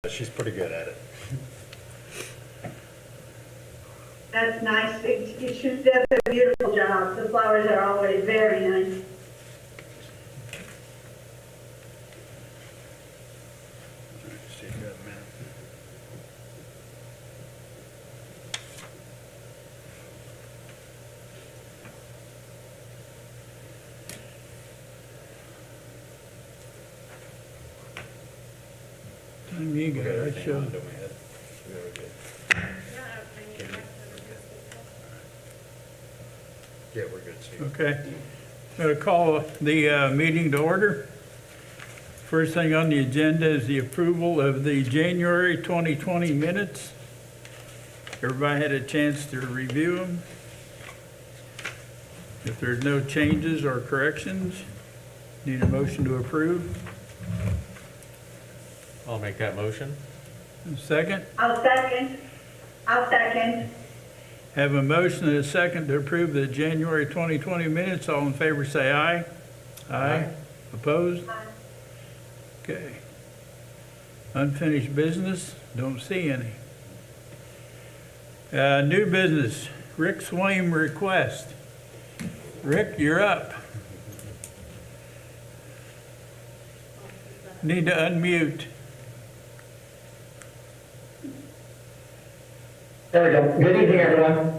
She's pretty good at it. That's nice. She does a beautiful job. The flowers are always very nice. You got it, I showed. Yeah, we're good, Steve. Okay. I'm going to call the meeting to order. First thing on the agenda is the approval of the January 2020 minutes. Everybody had a chance to review them. If there's no changes or corrections, need a motion to approve. I'll make that motion. Second? I'll second. Have a motion and a second to approve the January 2020 minutes. All in favor say aye. Aye. Opposed? Okay. Unfinished business? Don't see any. New business, Rick Swaim request. Rick, you're up. Need to unmute. There we go. Good evening, everyone.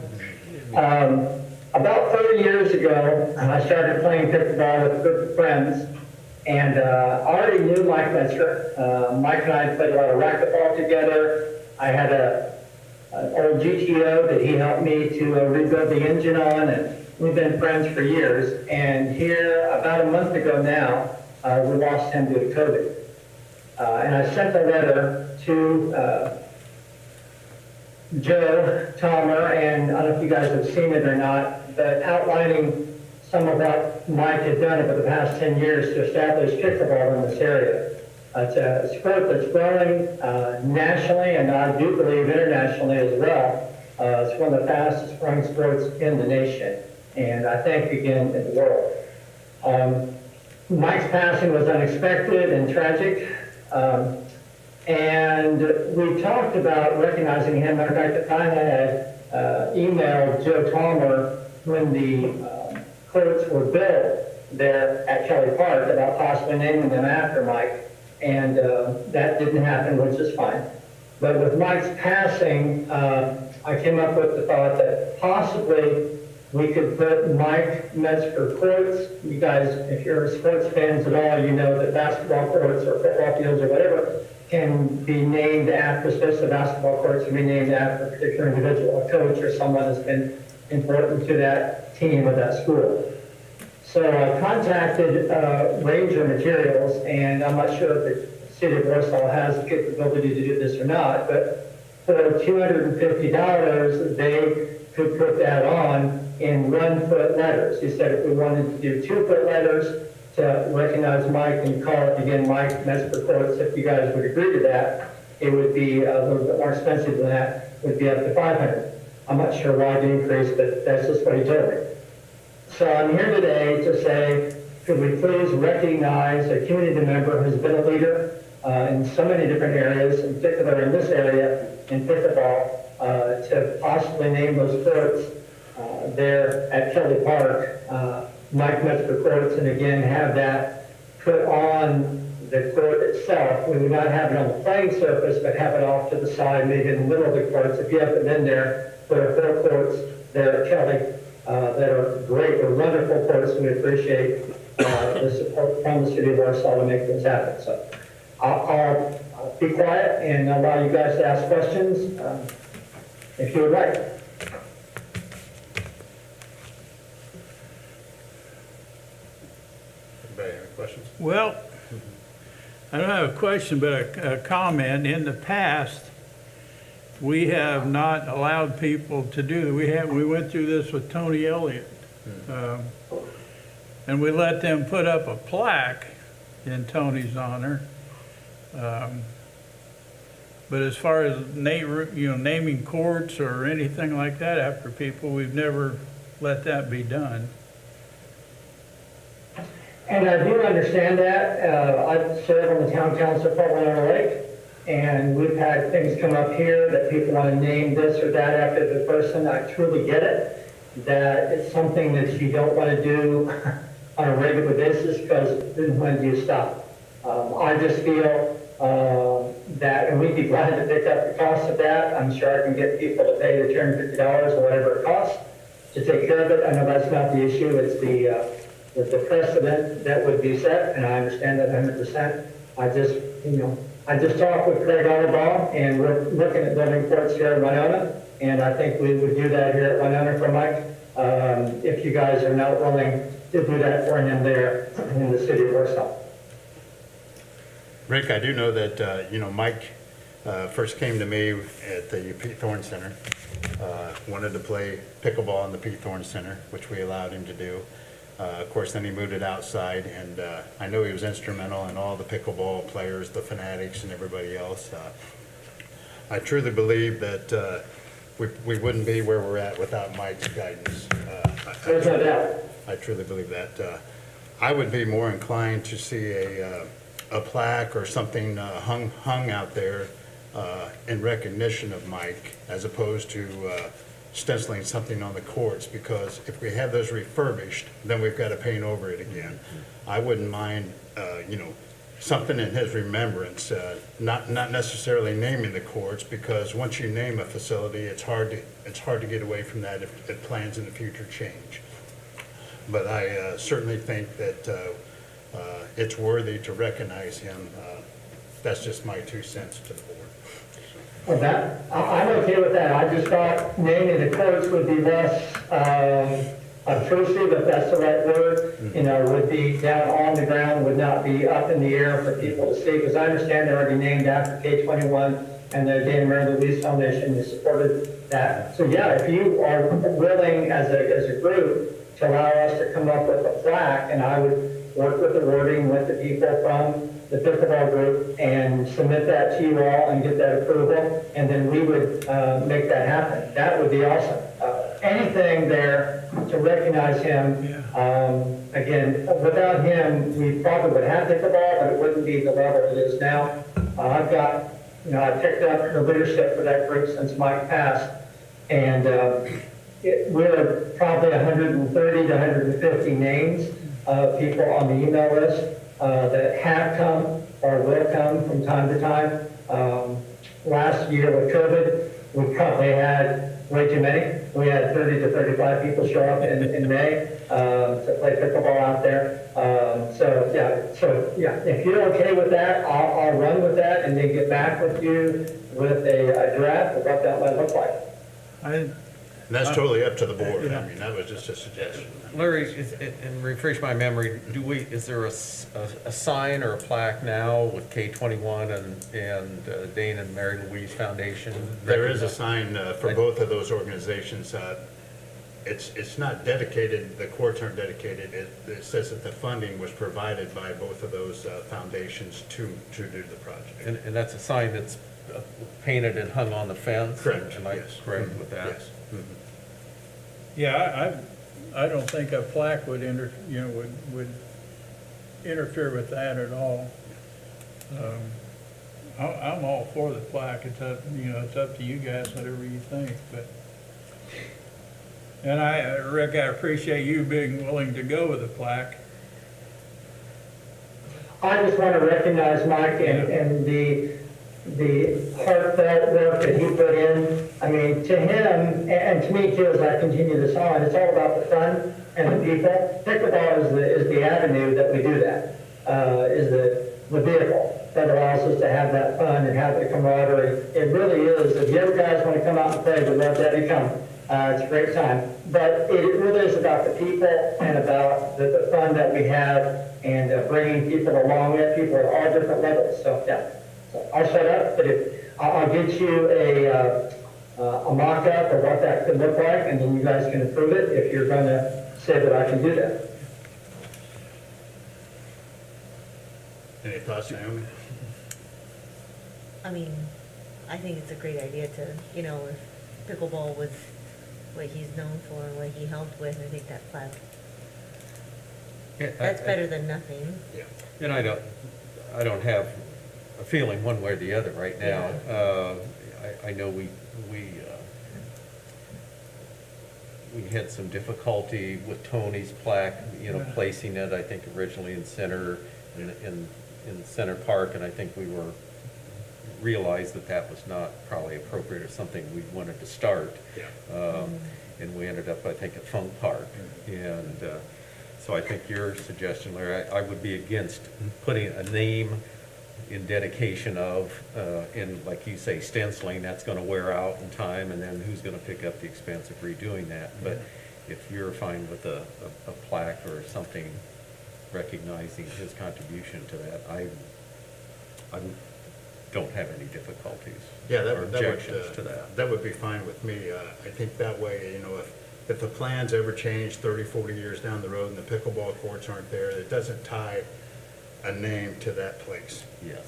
About 30 years ago, I started playing pickleball with a group of friends, and I already knew Mike Metzger. Mike and I had played a lot of racquetball together. I had an old GTO that he helped me to rebuild the engine on, and we've been friends for years. And here, about a month ago now, we lost him due to COVID. And I sent a letter to Joe Tomer, and I don't know if you guys have seen it or not, but outlining some of what Mike had done over the past 10 years to establish pickleball in this area. It's a sport that's growing nationally, and I do believe internationally as well. It's one of the fastest growing sports in the nation, and I think, again, in the world. Mike's passing was unexpected and tragic. And we talked about recognizing him. Matter of fact, I had emailed Joe Tomer when the courts were built there at Kelly Park about possibly naming them after Mike. And that didn't happen, which is fine. But with Mike's passing, I came up with the thought that possibly we could put Mike Metzger Courts. You guys, if you're sports fans at all, you know that basketball courts or football fields or whatever can be named after, especially basketball courts, can be named after a particular individual, a coach or someone that's been important to that team or that school. So I contacted Ranger Materials, and I'm not sure if the city of Warsaw has the capability to do this or not, but for $250, they could put that on in 1-foot letters. He said if we wanted to do 2-foot letters to recognize Mike and call it again Mike Metzger Courts, if you guys would agree to that, it would be a little bit more expensive than that. It would be up to $500. I'm not sure why the increase, but that's just what he told me. So I'm here today to say, could we please recognize a community member who's been a leader in so many different areas, in particular in this area, in pickleball, to possibly name those courts there at Kelly Park, Mike Metzger Courts, and again have that put on the court itself. We would not have it on the playing surface, but have it off to the side, maybe in the middle of the courts. If you haven't been there, there are 4 courts there at Kelly that are great, they're wonderful courts, and we appreciate the support from the city of Warsaw to make this happen. So I'll be quiet and allow you guys to ask questions if you would like. Anybody have any questions? Well, I don't have a question, but a comment. In the past, we have not allowed people to do, we went through this with Tony Elliott. And we let them put up a plaque in Tony's honor. But as far as naming courts or anything like that after people, we've never let that be done. And I do understand that. I serve on the town council for Winter Lake, and we've had things come up here that people want to name this or that after the person. I truly get it, that it's something that you don't want to do on a regular basis, because then when do you stop? I just feel that, and we'd be glad to pick up the cost of that. I'm sure I can get people to pay the $250 or whatever it costs to take care of it. I know that's not the issue, it's the precedent that would be set, and I understand that 100%. I just talked with Craig Arbaugh, and we're looking at building courts here in Winona, and I think we would do that here at Winona for Mike, if you guys are not willing to do that for him there in the city of Warsaw. Rick, I do know that, Mike first came to me at the Pete Thorne Center, wanted to play pickleball in the Pete Thorne Center, which we allowed him to do. Of course, then he moved it outside, and I know he was instrumental in all the pickleball players, the fanatics, and everybody else. I truly believe that we wouldn't be where we're at without Mike's guidance. There's no doubt. I truly believe that. I would be more inclined to see a plaque or something hung out there in recognition of Mike, as opposed to stenciling something on the courts, because if we have those refurbished, then we've got to paint over it again. I wouldn't mind, something in his remembrance, not necessarily naming the courts, because once you name a facility, it's hard to get away from that if plans in the future change. But I certainly think that it's worthy to recognize him. That's just my 2 cents to the board. Well, I'm okay with that. I just thought naming the courts would be less obtrusive, if that's the right word. Would be down on the ground, would not be up in the air for people to see, because I understand they're already named after K-21 and the Dana Mary Louise Foundation has supported that. So yeah, if you are willing as a group to allow us to come up with a plaque, and I would work with the wording with the people from the pickleball group and submit that to you all and get that approval, and then we would make that happen. That would be awesome. Anything there to recognize him. Again, without him, we probably would have pickleball, but it wouldn't be the level it is now. I picked up the leadership for that group since Mike passed, and we're probably 130 to 150 names of people on the email list that have come or will come from time to time. Last year with COVID, we probably had way too many. We had 30 to 35 people show up in May to play pickleball out there. So if you're okay with that, I'll run with that and then get back with you with a draft of what that might look like. And that's totally up to the board. I mean, that was just a suggestion. Larry, and refresh my memory, is there a sign or a plaque now with K-21 and Dane and Mary Louise Foundation? There is a sign for both of those organizations. It's not dedicated, the courts aren't dedicated. It says that the funding was provided by both of those foundations to do the project. And that's a sign that's painted and hung on the fence? Correct, Am I yes. correct with that? Yes. Yeah, I don't think a plaque would would interfere with that at all. I'm all for the plaque. It's up, it's up to you guys, whatever you think. And Rick, I appreciate you being willing to go with the plaque. I just want to recognize Mike and the heartfelt work that he put in. I mean, to him, and to me too, as I continue this on, it's all about the fun and the people. Pickleball is the avenue that we do that, is the vehicle that allows us to have that fun and have the camaraderie. It really is. If you ever guys want to come out and play, we'd love to have you come. It's a great time. But it really is about the people and about the fun that we have and bringing people along with people at all different levels. So, yeah. So I'll shut up, but I'll get you a mock-up of what that could look like, and then you guys can approve it if you're going to say that I can do that. Any thoughts, Naomi? I mean, I think it's a great idea to, if pickleball was what he's known for, what he helped with, I think that plaque, that's better than nothing. Yeah. And I don't have a feeling one way or the other right now. I know we had some difficulty with Tony's plaque, placing it, I think originally in Center Park, and I think we realized that was not probably appropriate or something we wanted to start. Yeah. And we ended up, I think, at Funk Park. And so I think your suggestion, Larry, I would be against putting a name in dedication of, and like you say, stenciling, that's gonna wear out in time, and then who's gonna pick up the expense of redoing that? But if you're fine with a plaque or something recognizing his contribution to that, I don't have any difficulties Yeah, or objections to that. that would be fine with me. I think that way, if the plans ever change 30, 40 years down the road and the pickleball courts aren't there, it doesn't tie a name to that place. Yes.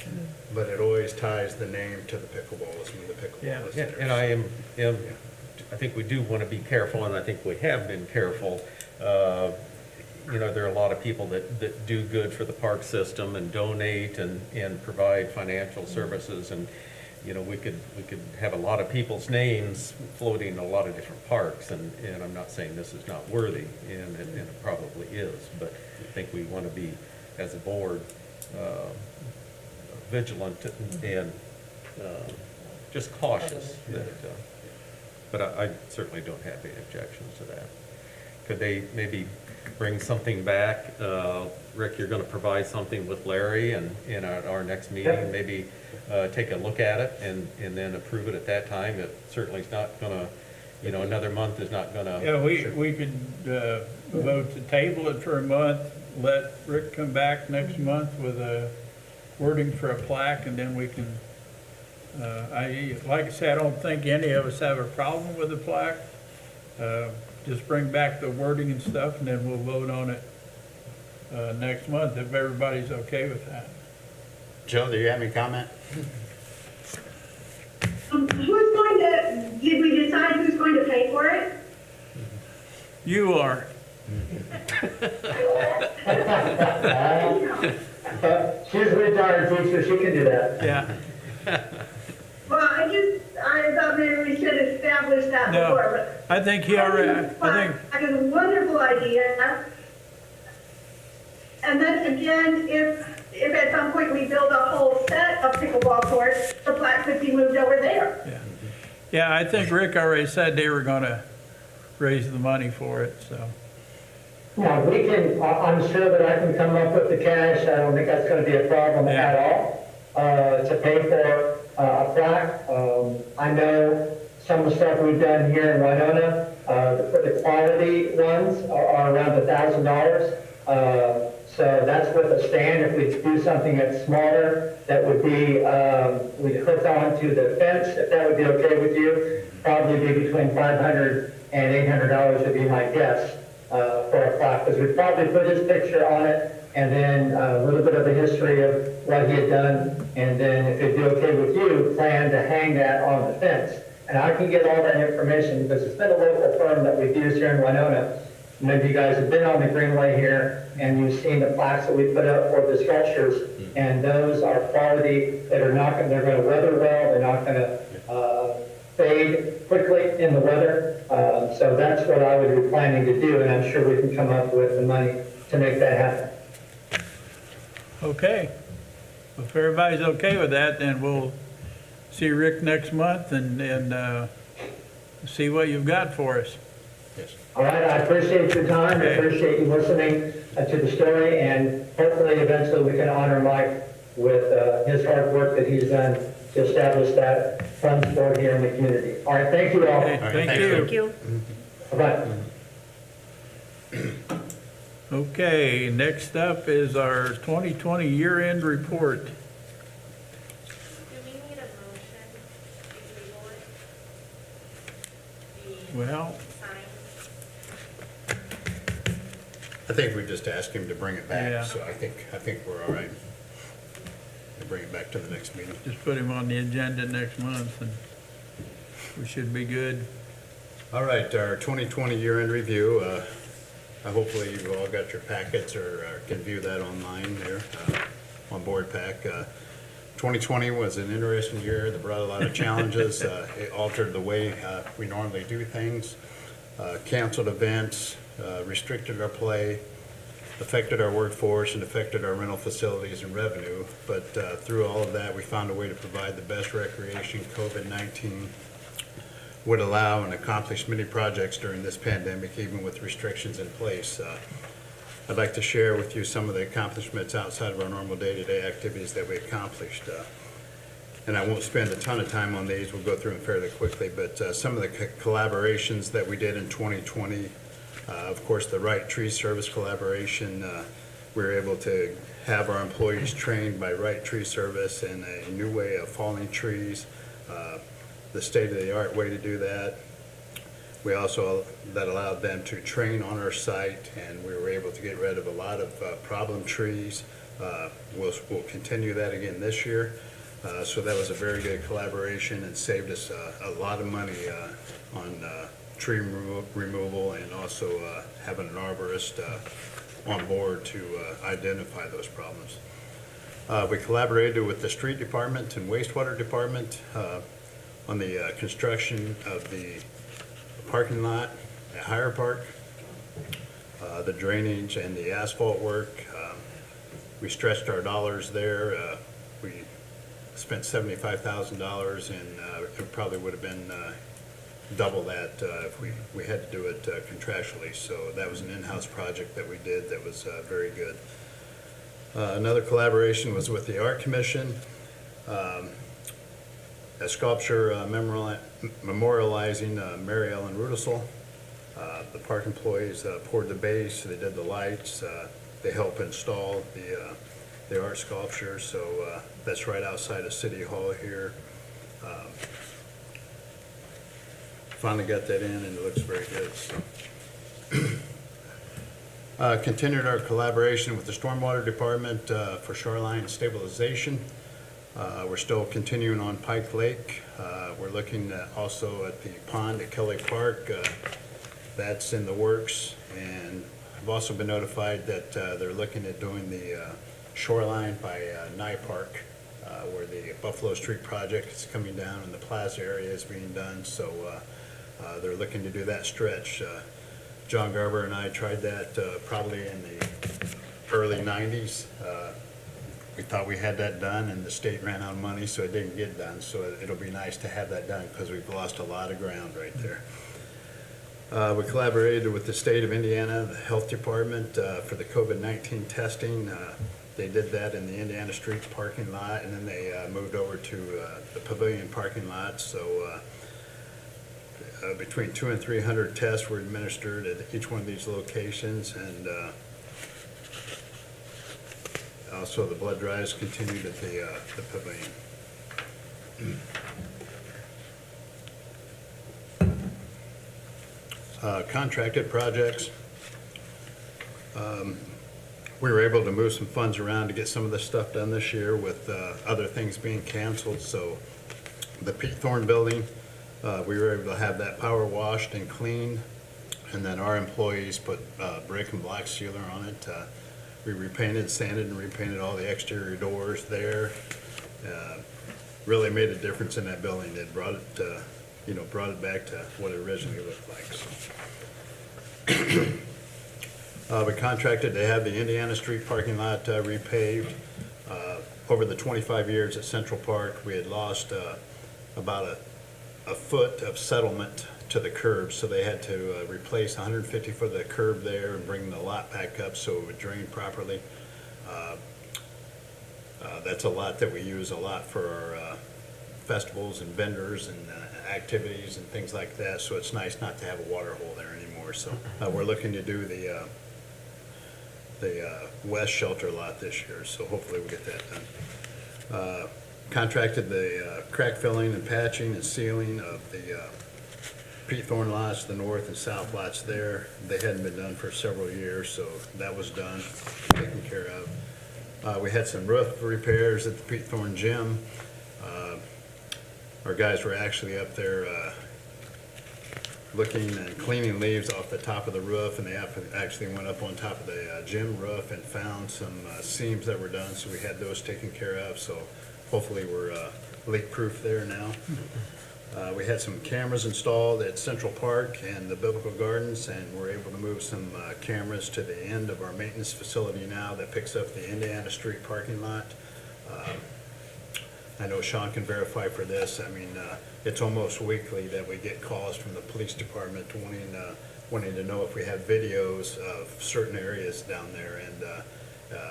But it always ties the name to the pickleballs when the pickleball is Yeah, there. and I think we do want to be careful, and I think we have been careful. There are a lot of people that do good for the park system and donate and provide financial services, and, we could have a lot of people's names floating in a lot of different parks, and I'm not saying this is not worthy, and it probably is, but I think we want to be, as a board, vigilant and just cautious. But I certainly don't have any objections to that. Could they maybe bring something back? Rick, you're going to provide something with Larry, and in our next meeting, maybe take a look at it and then approve it at that time. It certainly is not going to, another month is not going to. Yeah, we could vote to table it for a month, let Rick come back next month with a wording for a plaque, and then we can, like I said, I don't think any of us have a problem with the plaque. Just bring back the wording and stuff, and then we'll vote on it next month, if everybody's okay with that. Joe, do you have any comment? Did we decide who's going to pay for it? You are. She's a retired teacher, she can do that. Yeah. Well, I thought maybe we should establish that No, before, but. I think he already, I think, That is a wonderful idea. And then again, if at some point we build a whole set of pickleball courts, the plaque could be moved over there. yeah. Yeah, I think Rick already said they were gonna raise the money for it, so. Yeah, we can, I'm sure that I can come up with the cash, I don't think that's gonna be a problem Yeah. at all, to pay for a plaque. I know some of the stuff we've done here in Winona, the quality ones are around $1,000. So that's with a stand. If we do something that's smaller, that would be, we'd hook onto the fence, if that would be okay with you. Probably be between $500 and $800 would be my guess, for a plaque, because we'd probably put his picture on it, and then a little bit of the history of what he had done, and then if it'd be okay with you, plan to hang that on the fence. And I can get all that information, because it's been a local firm that we've used here in Winona. Maybe you guys have been on the Greenway here, and you've seen the plaques that we put up for the structures, and those are quality that are not, they're gonna weather well, they're not gonna fade quickly in the weather. So that's what I would be planning to do, and I'm sure we can come up with the money to make that happen. Okay. Well, if everybody's okay with that, then we'll see Rick next month and see what you've got for us. Yes. All right, I appreciate your time, I Okay. appreciate you listening to the story, and hopefully eventually we can honor Mike with his hard work that he's done to establish that fun sport here in the community. All right, thank you all. Okay, right, thank thank you. Thank you. Bye-bye. Okay, next up is our 2020 year-end report. Do we need a motion to table it? Well, Sign? I think we just asked him to bring it Yeah. back, so I think we're all right. We'll bring it back to the next meeting. just put him on the agenda next month and we should be good. All right, our 2020 year-end review. Hopefully you've all got your packets or can view that online there on Board Pack. 2020 was an interesting year that brought a lot of challenges. It altered the way we normally do things, canceled events, restricted our play, affected our workforce, and affected our rental facilities and revenue. But through all of that, we found a way to provide the best recreation COVID-19 would allow and accomplish many projects during this pandemic, even with restrictions in place. I'd like to share with you some of the accomplishments outside of our normal day-to-day activities that we accomplished. And I won't spend a ton of time on these, we'll go through them fairly quickly, but some of the collaborations that we did in 2020, of course, the Right Tree Service collaboration, we were able to have our employees trained by Right Tree Service in a new way of falling trees, the state-of-the-art way to do that. We also, that allowed them to train on our site, and we were able to get rid of a lot of problem trees. We'll continue that again this year. So that was a very good collaboration and saved us a lot of money on tree removal, and also having an arborist on board to identify those problems. We collaborated with the street department and wastewater department on the construction of the parking lot at Higher Park, the drainage and the asphalt work. We stretched our dollars there. We spent $75,000, and it probably would have been double that if we had to do it contractually. So that was an in-house project that we did that was very good. Another collaboration was with the Art Commission. A sculpture memorializing Mary Ellen Rudisell. The park employees poured the base, they did the lights, they helped install the art sculpture, so that's right outside of City Hall here. Finally got that in, and it looks very good. So. Continued our collaboration with the Stormwater Department for shoreline stabilization. We're still continuing on Pike Lake. We're looking also at the pond at Kelly Park. That's in the works, and I've also been notified that they're looking at doing the shoreline by Nye Park, where the Buffalo Street project is coming down and the plaza area is being done. So they're looking to do that stretch. John Garber and I tried that probably in the early 90s. We thought we had that done, and the state ran out of money, so it didn't get done. So it'll be nice to have that done, because we've lost a lot of ground right there. We collaborated with the state of Indiana, the health department, for the COVID-19 testing. They did that in the Indiana Street parking lot, and then they moved over to the Pavilion parking lot. So between 200 and 300 tests were administered at each one of these locations, and also the blood drives continued at the Pavilion. Contracted projects. We were able to move some funds around to get some of this stuff done this year, with other things being canceled. So the Pete Thorne building, we were able to have that power washed and cleaned, and then our employees put brick and black sealer on it. We repainted, sanded, and repainted all the exterior doors there. Really made a difference in that building. It brought it, brought it back to what it originally looked like. So. We contracted to have the Indiana Street parking lot repaved. Over the 25 years at Central Park, we had lost about a foot of settlement to the curb, so they had to replace 150 foot of the curb there and bring the lot back up so it would drain properly. That's a lot that we use a lot for our festivals and vendors and activities and things like that, so it's nice not to have a water hole there anymore. So we're looking to do the west shelter lot this year, so hopefully we'll get that done. Contracted the crack filling and patching and sealing of the Pete Thorne lots, the north and south lots there. They hadn't been done for several years, so that was done, taken care of. We had some roof repairs at the Pete Thorne gym. Our guys were actually up there looking and cleaning leaves off the top of the roof, and they actually went up on top of the gym roof and found some seams that were done, so we had those taken care of. So hopefully we're leak-proof there now. We had some cameras installed at Central Park and the Biblical Gardens, and we're able to move some cameras to the end of our maintenance facility now that picks up the Indiana Street parking lot. I know Sean can verify for this. I mean, it's almost weekly that we get calls from the police department wanting to know if we have videos of certain areas down there, and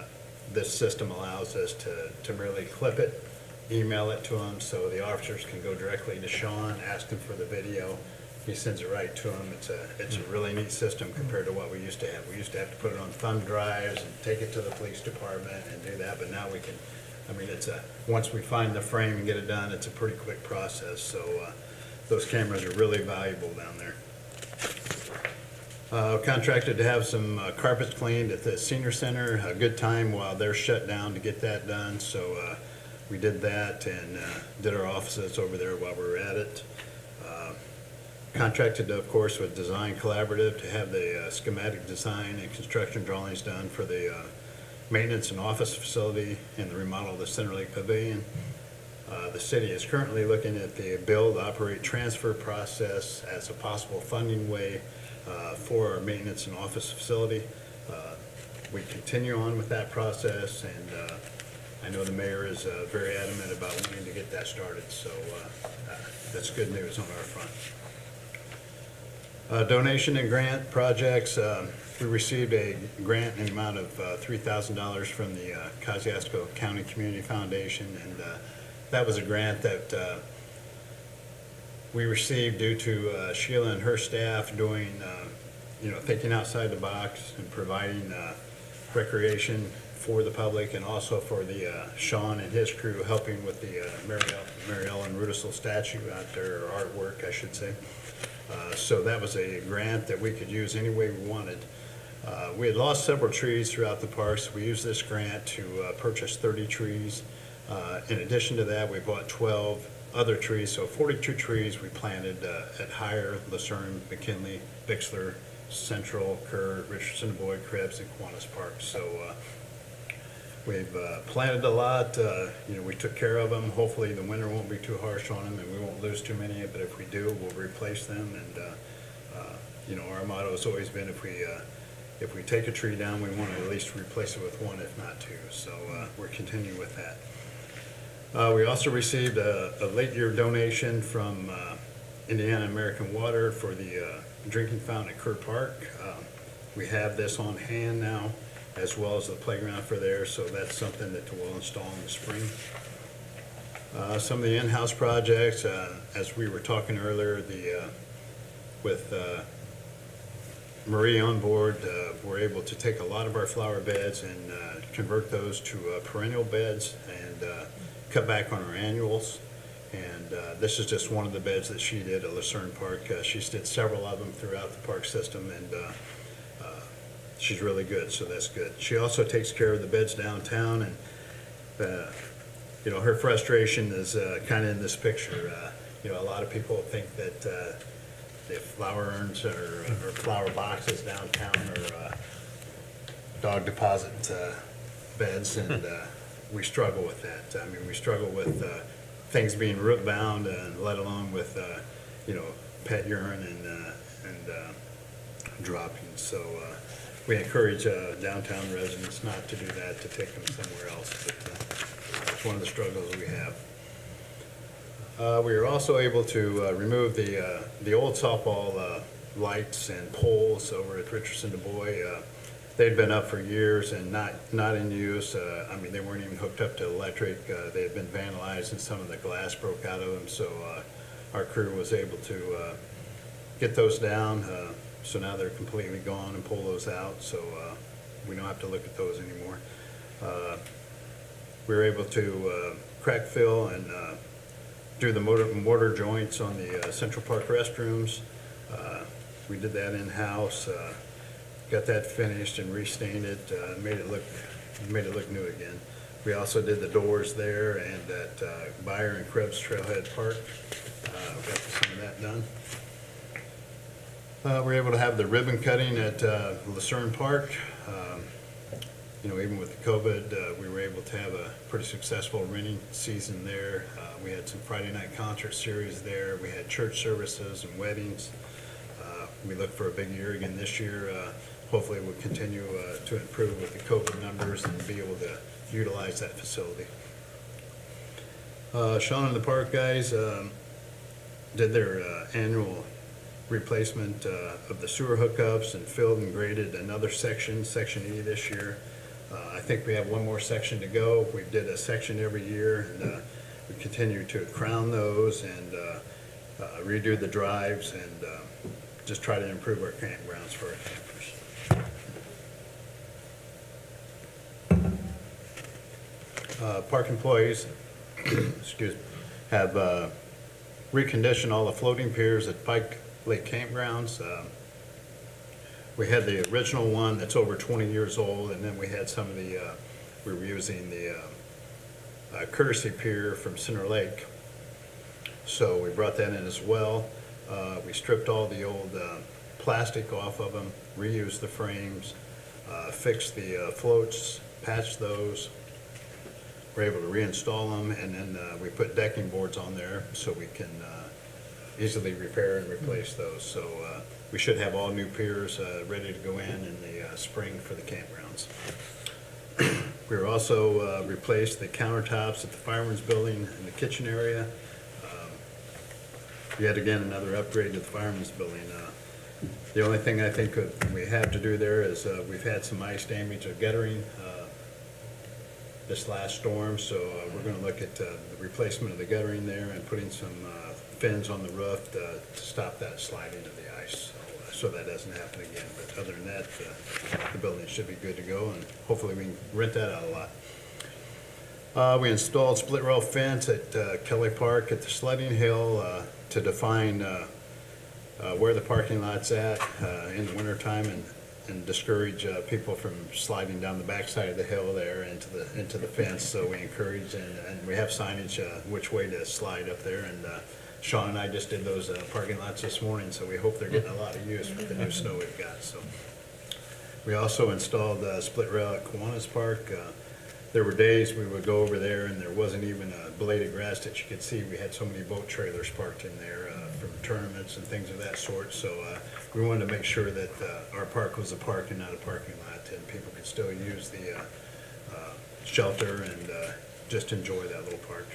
this system allows us to merely clip it, email it to them, so the officers can go directly to Sean, ask him for the video. He sends it right to them. It's a really neat system compared to what we used to have. We used to have to put it on thumb drives and take it to the police department and do that, but now we can, I mean, once we find the frame and get it done, it's a pretty quick process, so those cameras are really valuable down there. Contracted to have some carpets cleaned at the senior center, a good time while they're shut down to get that done, so we did that and did our offices over there while we were at it. Contracted, of course, with Design Collaborative to have the schematic design and construction drawings done for the maintenance and office facility and the remodel of the Center Lake Pavilion. The city is currently looking at the build, operate, transfer process as a possible funding way for our maintenance and office facility. We continue on with that process, and I know the mayor is very adamant about wanting to get that started, so that's good news on our front. Donation and grant projects. We received a grant in the amount of $3,000 from the Kosciuszko County Community Foundation, and that was a grant that we received due to Sheila and her staff doing, thinking outside the box and providing recreation for the public, and also for the Sean and his crew helping with the Mary Ellen Rudisill statue out there, or artwork, I should say. So that was a grant that we could use any way we wanted. We had lost several trees throughout the parks. We used this grant to purchase 30 trees. In addition to that, we bought 12 other trees, so 42 trees we planted at Higher, Lucerne, McKinley, Bixler, Central, Kerr, Richardson, Boyd, Krebs, and Kiwanis Park. So we've planted a lot. We took care of them. Hopefully the winter won't be too harsh on them and we won't lose too many, but if we do, we'll replace them. And our motto has always been if we take a tree down, we want to at least replace it with one, if not two. So we're continuing with that. We also received a late year donation from Indiana American Water for the drinking fountain at Kerr Park. We have this on hand now, as well as the playground for there, so that's something that we'll install in the spring. Some of the in-house projects, as we were talking earlier, with Marie on board, we're able to take a lot of our flower beds and convert those to perennial beds and cut back on our annuals. And this is just one of the beds that she did at Lucerne Park. She's did several of them throughout the park system, and she's really good, so that's good. She also takes care of the beds downtown, and her frustration is kind of in this picture. A lot of people think that the flower urns or flower boxes downtown are dog deposit beds, and we struggle with that. I mean, we struggle with things being root bound, and let alone with pet urine and dropping. So we encourage downtown residents not to do that, to take them somewhere else. But it's one of the struggles we have. We were also able to remove the old softball lights and poles over at Richardson Du Bois. They'd been up for years and not in use. I mean, they weren't even hooked up to electric. They had been vandalized and some of the glass broke out of them. So our crew was able to get those down. So now they're completely gone, and pull those out. So we don't have to look at those anymore. We were able to crack fill and do the mortar joints on the Central Park restrooms. We did that in-house. Got that finished and restained it, made it look new again. We also did the doors there and at Beyer and Krebs Trailhead Park. Got some of that done. We were able to have the ribbon cutting at Lucerne Park. Even with the COVID, we were able to have a pretty successful renting season there. We had some Friday night concert series there. We had church services and weddings. We look for a big year again this year. Hopefully we'll continue to improve with the COVID numbers and be able to utilize that facility. Sean and the park guys did their annual replacement of the sewer hookups and filled and graded another section, Section E this year. I think we have one more section to go. We did a section every year, and we continue to crown those and redo the drives and just try to improve our campgrounds for our campers. Park employees, excuse me, have reconditioned all the floating piers at Pike Lake Campgrounds. We had the original one that's over 20 years old, and then we had some of the, we were using the courtesy pier from Center Lake. So we brought that in as well. We stripped all the old plastic off of them, reused the frames, fixed the floats, patched those. We're able to reinstall them, and then we put decking boards on there so we can easily repair and replace those. So we should have all new piers ready to go in the spring for the campgrounds. We were also replaced the countertops at the fireman's building in the kitchen area. Yet again, another upgrade to the fireman's building. The only thing I think we have to do there is we've had some ice damage or guttering this last storm, so we're going to look at the replacement of the guttering there and putting some fins on the roof to stop that sliding of the ice, so that doesn't happen again. But other than that, the building should be good to go, and hopefully we can rent that out a lot. We installed split rail fence at Kelly Park at the sledding hill to define where the parking lot's at in the wintertime and discourage people from sliding down the backside of the hill there into the fence. So we encourage and we have signage which way to slide up there. And Sean and I just did those parking lots this morning, so we hope they're getting a lot of use with the new snow we've got. So we also installed split rail at Kiwanis Park. There were days we would go over there and there wasn't even a blade of grass that you could see. We had so many boat trailers parked in there from tournaments and things of that sort. So we wanted to make sure that our park was a park and not a parking lot, and people could still use the shelter and just enjoy that little park.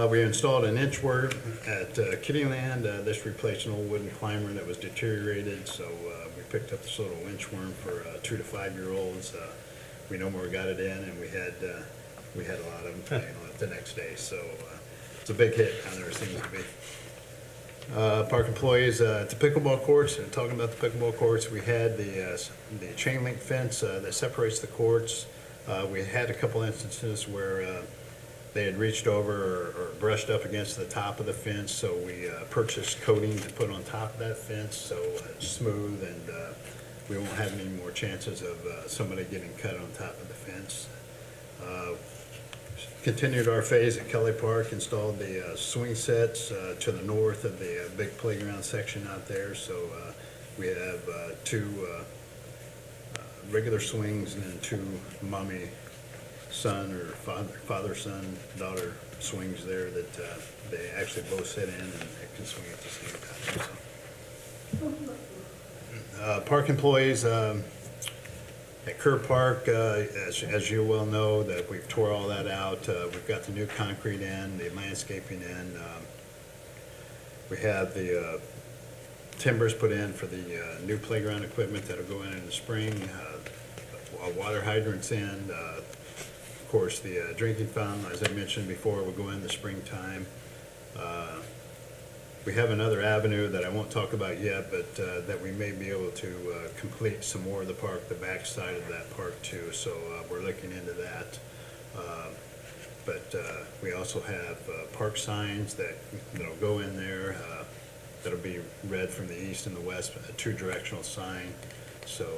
We installed an Inchworm at Kittyland. This replaced an old wooden climber that was deteriorated, so we picked up this little Inchworm for 2 to 5 year olds. We no more got it in, and we had a lot of them the next day. So it's a big hit down there, it seems to be. Park employees at the Pickleball Courts, and talking about the Pickleball Courts, we had the chain link fence that separates the courts. We had a couple instances where they had reached over or brushed up against the top of the fence, so we purchased coating to put on top of that fence so it's smooth and we won't have any more chances of somebody getting cut on top of the fence. Continued our phase at Kelly Park, installed the swing sets to the north of the big playground section out there. So we have 2 regular swings and then 2 mommy-son or father-son, daughter swings there that they actually both sit in and they can swing at the same time. So. Park employees at Kerr Park, as you well know, that we've tore all that out. We've got the new concrete in, the landscaping in. We have the timbers put in for the new playground equipment that'll go in the spring. Water hydrants in. Of course, the drinking fountain, as I mentioned before, will go in the springtime. We have another avenue that I won't talk about yet, but that we may be able to complete some more of the park, the back side of that park too. So we're looking into that. But we also have park signs that'll go in there. That'll be read from the east and the west, a 2-directional sign. So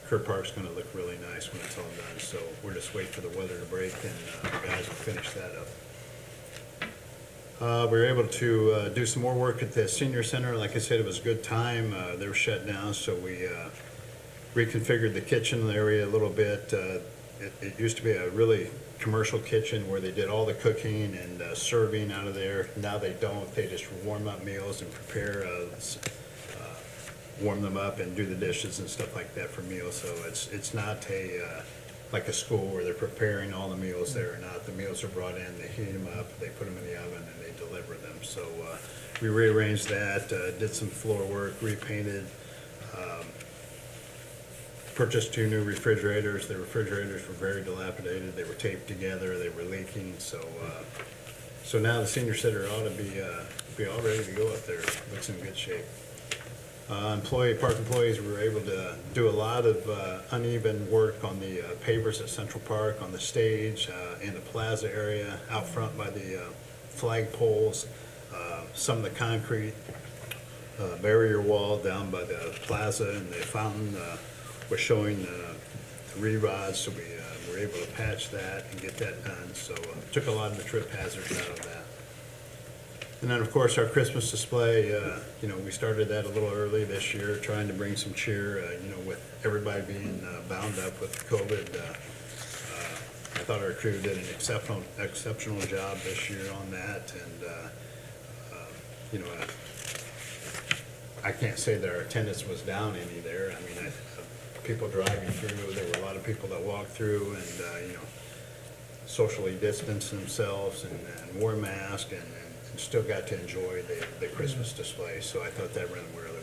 Kerr Park's going to look really nice when it's all done. So we're just waiting for the weather to break, and the guys will finish that up. We were able to do some more work at the senior center. Like I said, it was a good time. They were shut down, so we reconfigured the kitchen area a little bit. It used to be a really commercial kitchen where they did all the cooking and serving out of there. Now they don't. They just warm up meals and prepare, warm them up and do the dishes and stuff like that for meals. So it's not like a school where they're preparing all the meals there or not. The meals are brought in, they heat them up, they put them in the oven, and they deliver them. So we rearranged that, did some floor work, repainted, purchased 2 new refrigerators. The refrigerators were very dilapidated. They were taped together. They were leaking. So now the senior center ought to be all ready to go up there. Looks in good shape. Park employees were able to do a lot of uneven work on the pavers at Central Park, on the stage, in the plaza area, out front by the flag poles, some of the concrete barrier wall down by the plaza and the fountain was showing the re-rods, so we were able to patch that and get that done. So took a lot of the trip hazards out of that. And then, of course, our Christmas display, we started that a little early this year, trying to bring some cheer, with everybody being bound up with COVID. I thought our crew did an exceptional job this year on that. And, I can't say that our attendance was down any there. I mean, people driving through, there were a lot of people that walked through and, socially distanced themselves and wore masks and still got to enjoy the Christmas display. So I thought that ran really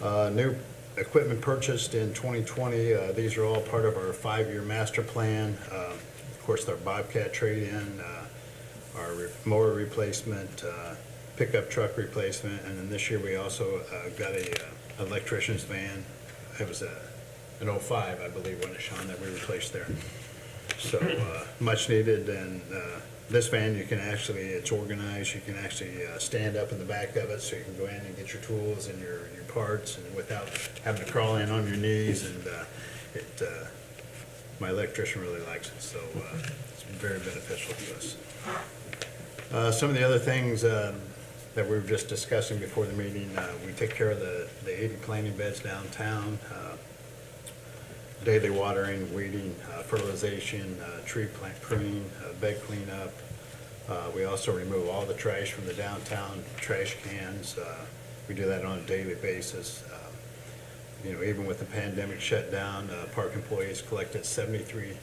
well. New equipment purchased in 2020. These are all part of our 5-year master plan. Of course, our Bobcat trade-in, our mower replacement, pickup truck replacement, and then this year we also got a electrician's van. It was an 05, I believe, wasn't it, Sean, that we replaced there. So much needed, and this van, it's organized. You can actually stand up in the back of it, so you can go in and get your tools and your parts, and without having to crawl in on your knees. And my electrician really likes it, so it's very beneficial to us. Some of the other things that we were just discussing before the meeting, we take care of the 80 planting beds downtown. Daily watering, weeding, fertilization, tree plant pruning, bed cleanup. We also remove all the trash from the downtown trash cans. We do that on a daily basis. Even with the pandemic shutdown, park employees collected 73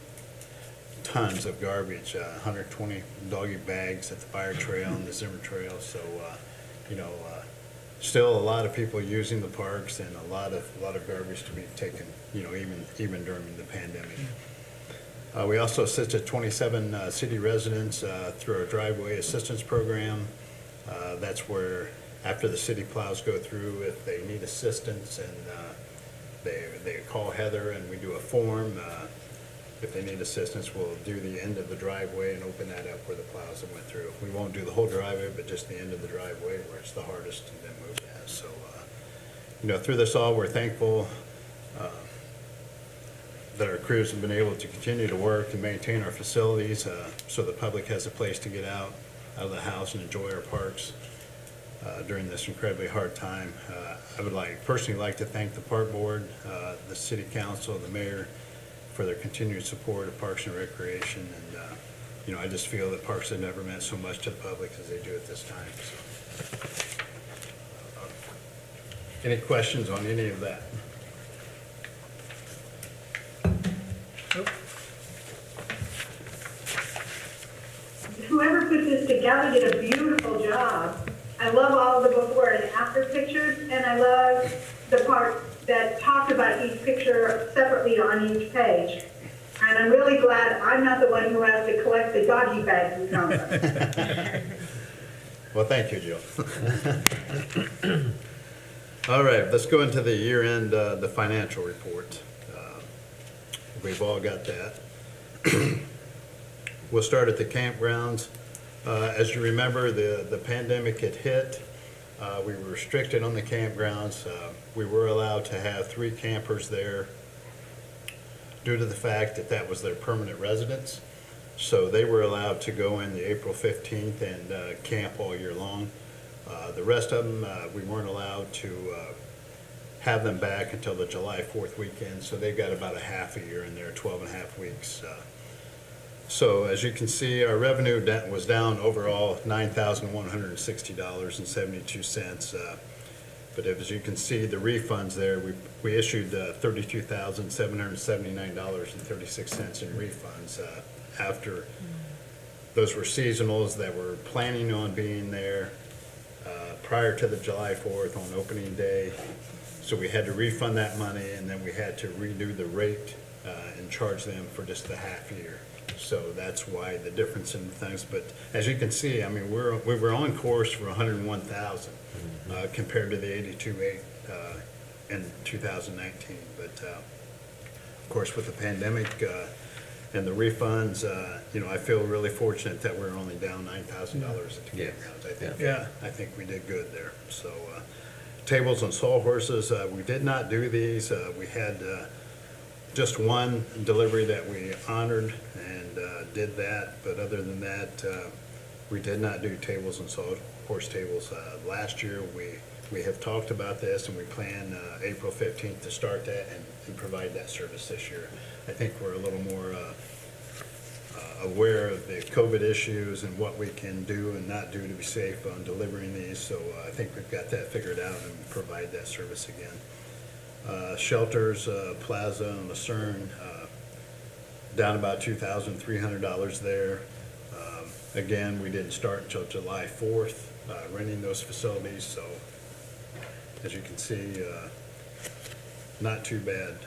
tons of garbage, 120 doggy bags at the Fire Trail and the Zimmer Trail. So, still a lot of people using the parks and a lot of garbage to be taken, even during the pandemic. We also assisted 27 city residents through our driveway assistance program. That's where, after the city plows go through, if they need assistance, and they call Heather and we do a form. If they need assistance, we'll do the end of the driveway and open that up where the plows have went through. We won't do the whole driveway, but just the end of the driveway where it's the hardest to then move that. So, through this all, we're thankful that our crews have been able to continue to work and maintain our facilities so the public has a place to get out of the house and enjoy our parks during this incredibly hard time. I would personally like to thank the park board, the city council, the mayor, for their continued support of Parks and Recreation. And, I just feel that parks have never meant so much to the public as they do at this time. So, any questions on any of that? Whoever put this together did a beautiful job. I love all the before and after pictures, and I love the part that talked about each picture separately on each page. And I'm really glad I'm not the one who has to collect the doggy bags and come. Well, thank you, Jill. All right, let's go into the year-end, the financial report. We've all got that. We'll start at the campgrounds. As you remember, the pandemic had hit. We were restricted on the campgrounds. We were allowed to have 3 campers there due to the fact that that was their permanent residence. So they were allowed to go in the April 15th and camp all year long. The rest of them, we weren't allowed to have them back until the July 4th weekend, so they've got about a half a year in there, 12 and a half weeks. So as you can see, our revenue was down overall $9,160.72. But as you can see, the refunds there, we issued $32,779.36 in refunds after those were seasonals that were planning on being there prior to the July 4th on opening day. So we had to refund that money, and then we had to redo the rate and charge them for just the half year. So that's why the difference in things. But as you can see, I mean, we were on course for 101,000 compared to the 82.8 in 2019. But of course, with the pandemic and the refunds, you know, I feel really fortunate that we're only down $9,000 at the Yes. campgrounds. Yeah. I think we did good there. So tables and sawhorses, we did not do these. We had just one delivery that we honored and did that, but other than that, we did not do tables and sawhorse tables. Last year, we have talked about this, and we plan April 15th to start that and provide that service this year. I think we're a little more aware of the COVID issues and what we can do and not do to be safe on delivering these, so I think we've got that figured out and provide that service again. Shelters, Plaza and Lucerne, down about $2,300 there. Again, we didn't start until July 4th, renting those facilities, so as you can see, not too bad.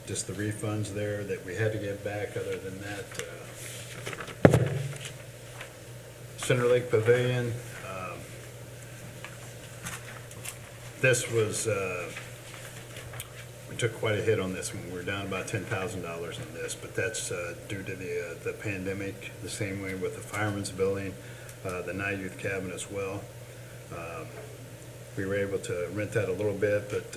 Just the refunds there that we had to give back. Other than that, Center Lake Pavilion, this was, we took quite a hit on this one. We're down about $10,000 on this, but that's due to the pandemic, the same way with the Fireman's Building, the Night Youth Cabin as well. We were able to rent that a little bit, but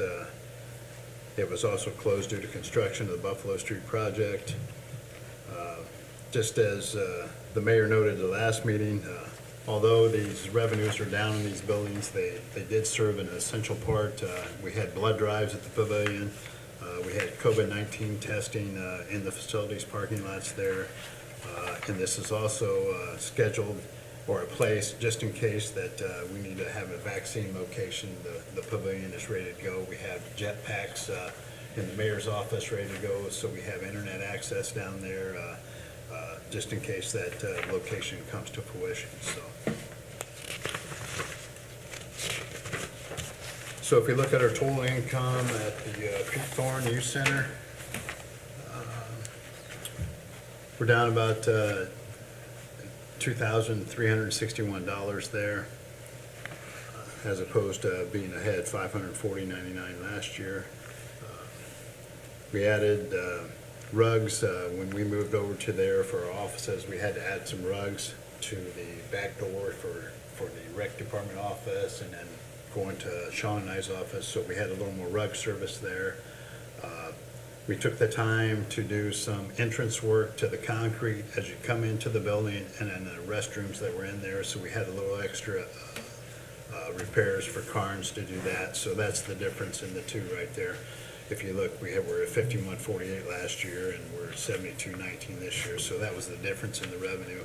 it was also closed due to construction of the Buffalo Street project. Just as the mayor noted at the last meeting, although these revenues are down in these buildings, they did serve an essential part. We had blood drives at the Pavilion. We had COVID-19 testing in the facilities parking lots there. And this is also scheduled or a place just in case that we need to have a vaccine location. The Pavilion is ready to go. We have jet packs in the mayor's office ready to go, so we have internet access down there just in case that location comes to fruition. So if you look at our total income at the Pete Thorne Youth Center, we're down about $2,361 there, as opposed to being ahead $540.99 last year. We added rugs when we moved over to there for our offices. We had to add some rugs to the back door for the rec department office, and then going to Sean and I's office. So we had a little more rug service there. We took the time to do some entrance work to the concrete as you come into the building, and then the restrooms that were in there. So we had a little extra repairs for Carnes to do that. So that's the difference in the two right there. If you look, we're at 5148 last year, and we're 7219 this year. So that was the difference in the revenue.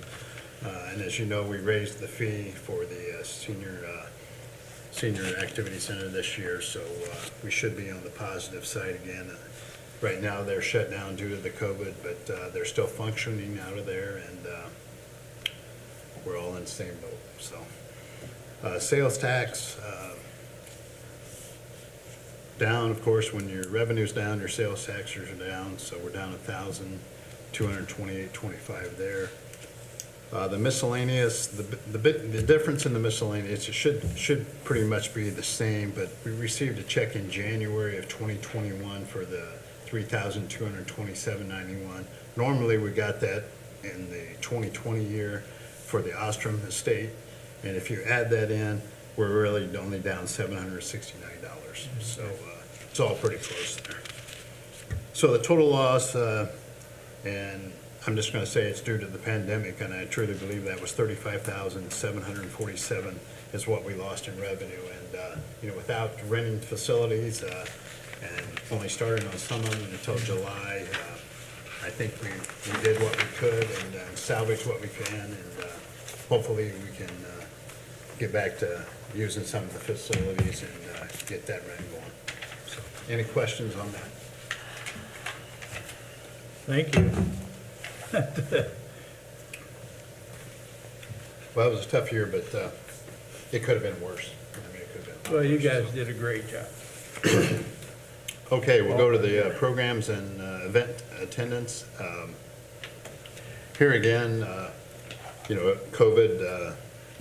And as you know, we raised the fee for the senior activity center this year. So we should be on the positive side again. Right now, they're shut down due to the COVID, but they're still functioning out of there, and we're all in the same boat. So, sales tax down, of course. When your revenue's down, your sales taxes are down. So we're down $1,228.25 there. The miscellaneous, the difference in the miscellaneous, it should pretty much be the same, but we received a check in January of 2021 for the $3,227.91. Normally, we got that in the 2020 year for the Ostrom estate, and if you add that in, we're really only down $769. So it's all pretty close there. So the total loss and I'm just going to say it's due to the pandemic, and I truly believe that was 35,747 is what we lost in revenue. And, without renting facilities and only starting on some of them until July, I think we did what we could and salvaged what we can, and hopefully we can get back to using some of the facilities and get that rent going. So, any questions on that? Thank you. Well, it was a tough year, but it could have been worse. I mean, it could have been. Well, you guys did a great job. Okay, we'll go to the programs and event attendance. Here again, COVID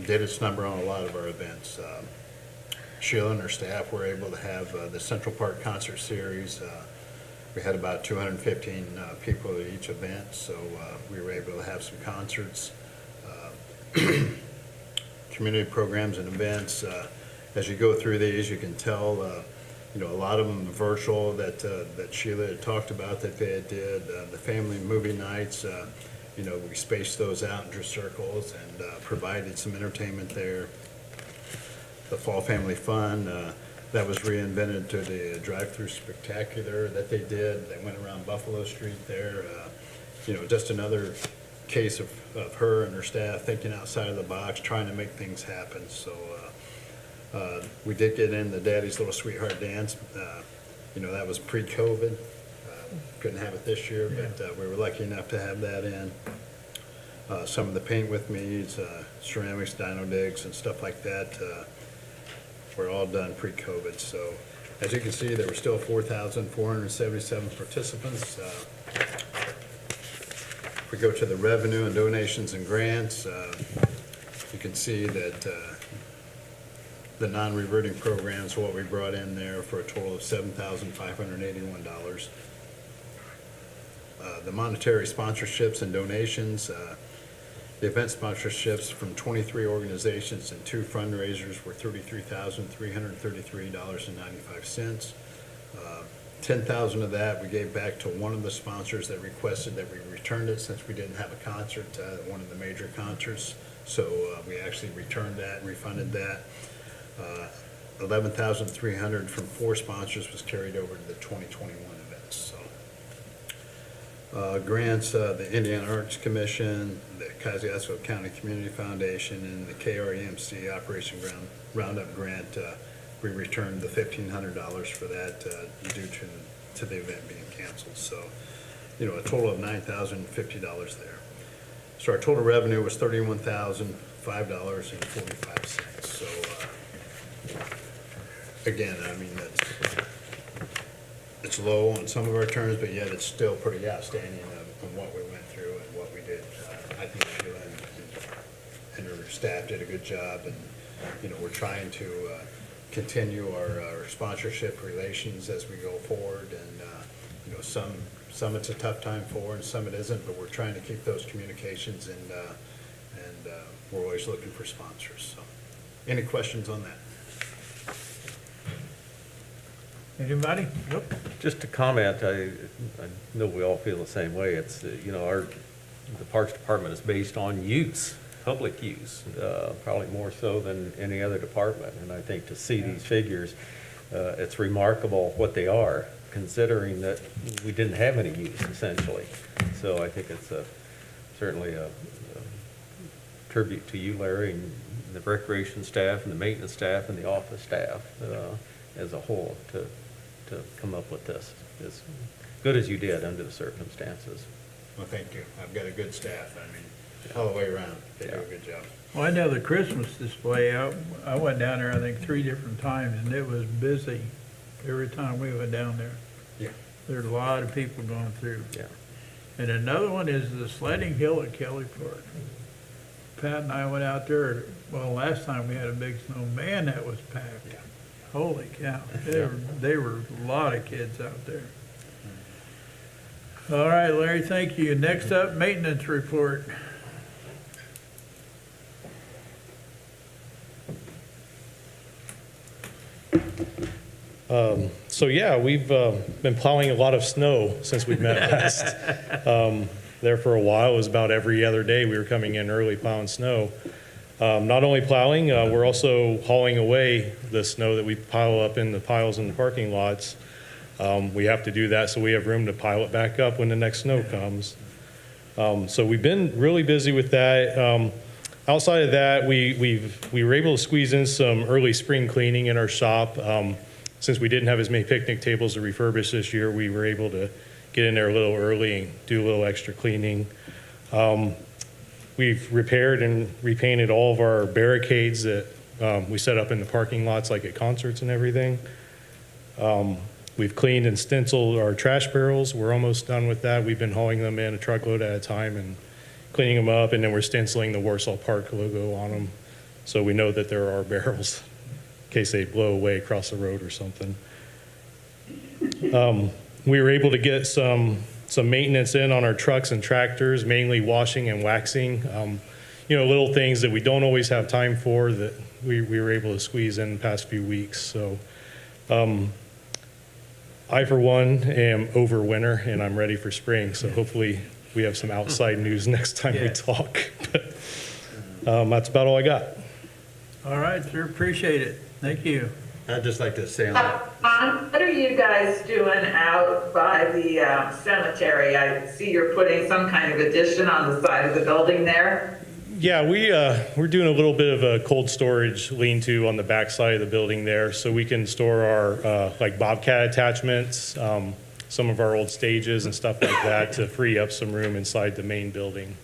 did its number on a lot of our events. Sheila and her staff were able to have the Central Park Concert Series. We had about 215 people at each event, so we were able to have some concerts. Community programs and events. As you go through these, you can tell, a lot of them virtual that Sheila had talked about that they did. The family movie nights, we spaced those out into circles and provided some entertainment there. The Fall Family Fun, that was reinvented to the drive-through spectacular that they did. They went around Buffalo Street there. Just another case of her and her staff thinking outside of the box, trying to make things happen. So we did get in the Daddy's Little Sweetheart Dance. That was pre-COVID. Couldn't have it this year, but we were lucky enough to have that in. Some of the Paint With Me's, ceramics, dino digs, and stuff like that were all done pre-COVID. So as you can see, there were still 4,477 participants. If we go to the revenue and donations and grants, you can see that the non-reverting programs, what we brought in there for a total of $7,581. The monetary sponsorships and donations, the event sponsorships from 23 organizations and 2 fundraisers were $33,333.95. 10,000 of that we gave back to one of the sponsors that requested that we returned it since we didn't have a concert, one of the major concerts. So we actually returned that, refunded that. 11,300 from 4 sponsors was carried over to the 2021 events. So grants, the Indiana Arts Commission, the Kosciuszko County Community Foundation, and the KREMC Operation Roundup grant. We returned the $1,500 for that due to the event being canceled. So, a total of $9,050 there. So our total revenue was $31,005.45. So, again, I mean, it's low on some of our terms, but yet it's still pretty outstanding on what we went through and what we did. I think Sheila and her staff did a good job, and we're trying to continue our sponsorship relations as we go forward, and some it's a tough time for and some it isn't, but we're trying to keep those communications, and we're always looking for sponsors. So any questions on that? Anybody? Nope. Just to comment, I know we all feel the same way. It's, the Parks Department is based on use, public use, probably more so than any other department. And I think to see these figures, it's remarkable what they are, considering that we didn't have any use, essentially. So I think it's certainly a tribute to you, Larry, and the recreation staff, and the maintenance staff, and the office staff as a whole to come up with this as good as you did under the circumstances. Well, thank you. I've got a good staff. I mean, all the way around, they do a good job. Well, I know the Christmas display, I went down there, I think, 3 different times, and it was busy every time we went down there. Yeah. There's a lot of people going through. Yeah. And another one is the sledding hill at Kelly Park. Pat and I went out there, well, last time we had a big snow, man, that was packed. Yeah. Holy cow, there were a lot of kids out there. All right, Larry, thank you. Next up, maintenance report. So yeah, we've been plowing a lot of snow since we met last. there for a while. It was about every other day we were coming in early plowing snow. Not only plowing, we're also hauling away the snow that we pile up in the piles in the parking lots. We have to do that so we have room to pile it back up when the next snow comes. So we've been really busy with that. Outside of that, we were able to squeeze in some early spring cleaning in our shop. Since we didn't have as many picnic tables to refurbish this year, we were able to get in there a little early and do a little extra cleaning. We've repaired and repainted all of our barricades that we set up in the parking lots, like at concerts and everything. We've cleaned and stenciled our trash barrels. We're almost done with that. We've been hauling them in a truckload at a time and cleaning them up, and then we're stenciling the Warsaw Park logo on them, so we know that there are barrels in case they blow away across the road or something. We were able to get some maintenance in on our trucks and tractors, mainly washing and waxing. Little things that we don't always have time for that we were able to squeeze in the past few weeks. So I, for one, am over winter and I'm ready for spring. So hopefully we have some outside news next time we talk. But that's about all I got. All right, sir, appreciate it. Thank you. I'd just like to say on that, What are you guys doing out by the cemetery? I see you're putting some kind of addition on the side of the building there. Yeah, we're doing a little bit of a cold storage lean-to on the back side of the building there, so we can store our like Bobcat attachments, some of our old stages and stuff like that to free up some room inside the main building.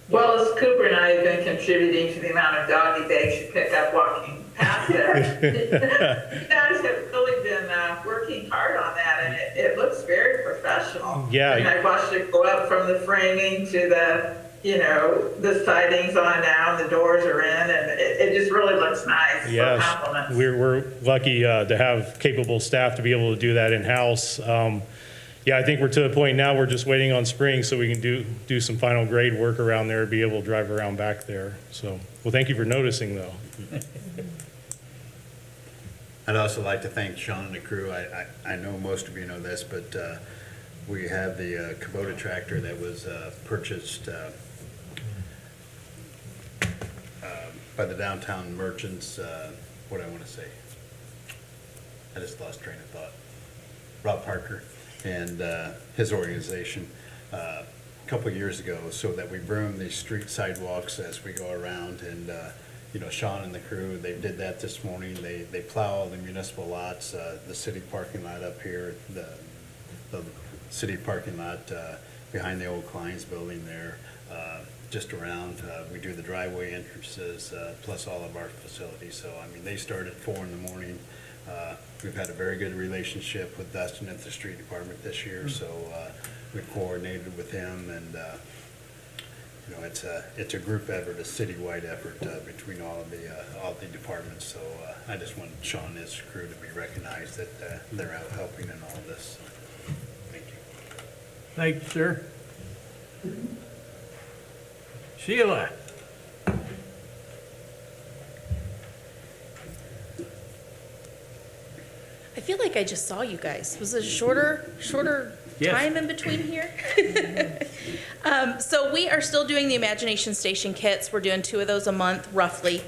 Well, as Cooper and I have been contributing to the amount of doggy bags you pick up walking past there, you guys have really been working hard on that, and it looks very professional. Yeah. And I watched it go up from the framing to the siding's on now, and the doors are in, and it just really looks nice. Yes, So compliments. we're lucky to have capable staff to be able to do that in-house. Yeah, I think we're to the point now we're just waiting on spring so we can do some final grade work around there, be able to drive around back there. So, well, thank you for noticing, though. I'd also like to thank Sean and the crew. I know most of you know this, but we have the Kubota tractor that was purchased by the downtown merchants. What do I want to say? I just lost train of thought. Rob Parker and his organization a couple of years ago, so that we broom these street sidewalks as we go around. And Sean and the crew, they did that this morning. They plow all the municipal lots, the city parking lot up here, the city parking lot behind the old Klein's building there, just around. We do the driveway entrances, plus all of our facilities. So, I mean, they start at 4 in the morning. We've had a very good relationship with Dustin at the street department this year, so we've coordinated with him, and it's a group effort, a citywide effort between all the departments. So I just want Sean and his crew to be recognized that they're out helping in all this. So, thank you. Thank you, sir. Sheila. I feel like I just saw you guys. Was it a shorter Yes. time in between here? So we are still doing the Imagination Station kits. We're doing 2 of those a month, roughly.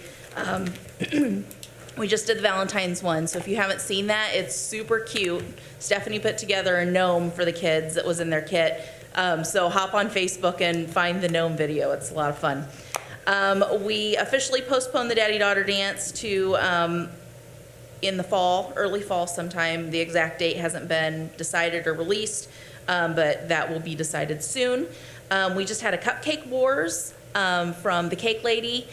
We just did the Valentine's one, so if you haven't seen that, it's super cute. Stephanie put together a gnome for the kids that was in their kit. So hop on Facebook and find the gnome video. It's a lot of fun. We officially postponed the Daddy-Daughter Dance to in the fall, early fall sometime. The exact date hasn't been decided or released, but that will be decided soon. We just had a Cupcake Wars from the cake lady.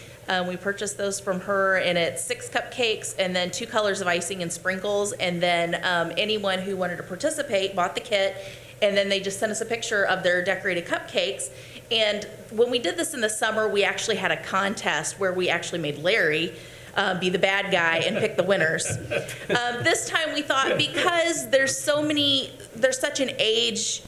We purchased those from her, and it's 6 cupcakes and then 2 colors of icing and sprinkles. And then anyone who wanted to participate bought the kit, and then they just sent us a picture of their decorated cupcakes. And when we did this in the summer, we actually had a contest where we actually made Larry be the bad guy and pick the winners. This time we thought, because there's such an age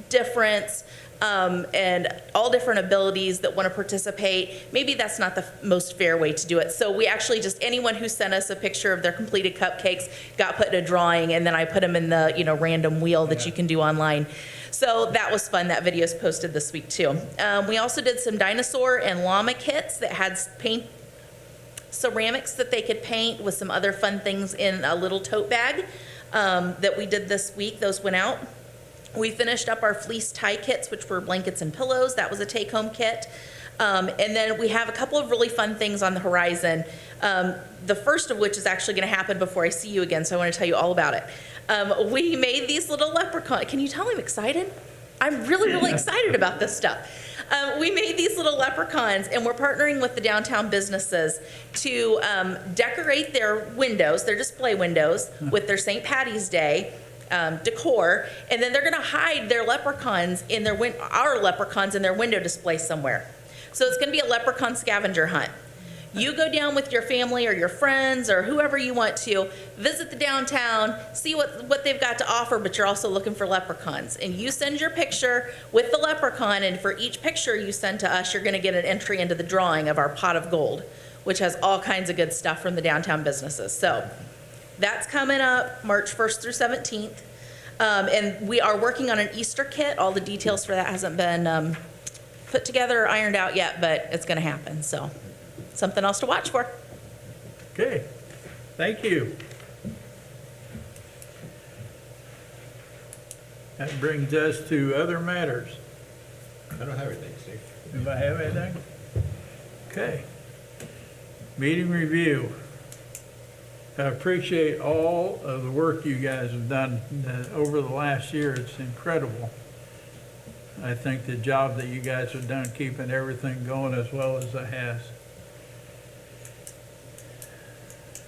difference and all different abilities that want to participate. Maybe that's not the most fair way to do it. So we actually just, anyone who sent us a picture of their completed cupcakes got put in a drawing, and then I put them in the, random wheel that you can do online. So that was fun. That video is posted this week too. We also did some dinosaur and llama kits that had paint ceramics that they could paint with some other fun things in a little tote bag that we did this week. Those went out. We finished up our fleece tie kits, which were blankets and pillows. That was a take-home kit. And then we have a couple of really fun things on the horizon. The first of which is actually going to happen before I see you again, so I want to tell you all about it. We made these little leprechauns. Can you tell I'm excited? I'm really, really excited about this stuff. We made these little leprechauns, and we're partnering with the downtown businesses to decorate their windows, their display windows, with their St. Patty's Day decor, and then they're going to hide their leprechauns in their our leprechauns in their window display somewhere. So it's going to be a leprechaun scavenger hunt. You go down with your family or your friends or whoever you want to, visit the downtown, see what they've got to offer, but you're also looking for leprechauns. And you send your picture with the leprechaun, and for each picture you send to us, you're going to get an entry into the drawing of our pot of gold, which has all kinds of good stuff from the downtown businesses. So that's coming up March 1st through 17th. And we are working on an Easter kit. All the details for that hasn't been put together or ironed out yet, but it's going to happen. So something else to watch for. Okay, thank you. That brings us to other matters. I don't have anything, Steve. Anybody have anything? Okay. Meeting review. I appreciate all of the work you guys have done over the last year. It's incredible. I think the job that you guys have done keeping everything going as well as it has.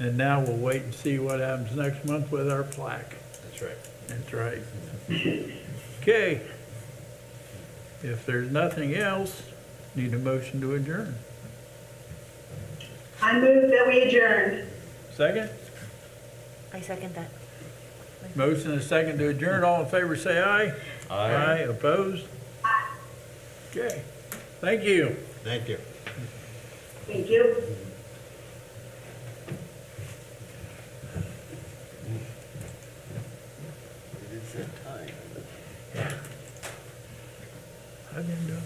And now we'll wait and see what happens next month with our plaque. That's right. That's right. Okay. If there's nothing else, need a motion to adjourn. I move that we adjourn. Second? I second that. Motion and a second to adjourn. All in favor, say aye. Aye. Opposed? Aye. Okay. Thank you. Thank you. Thank you. I've been doing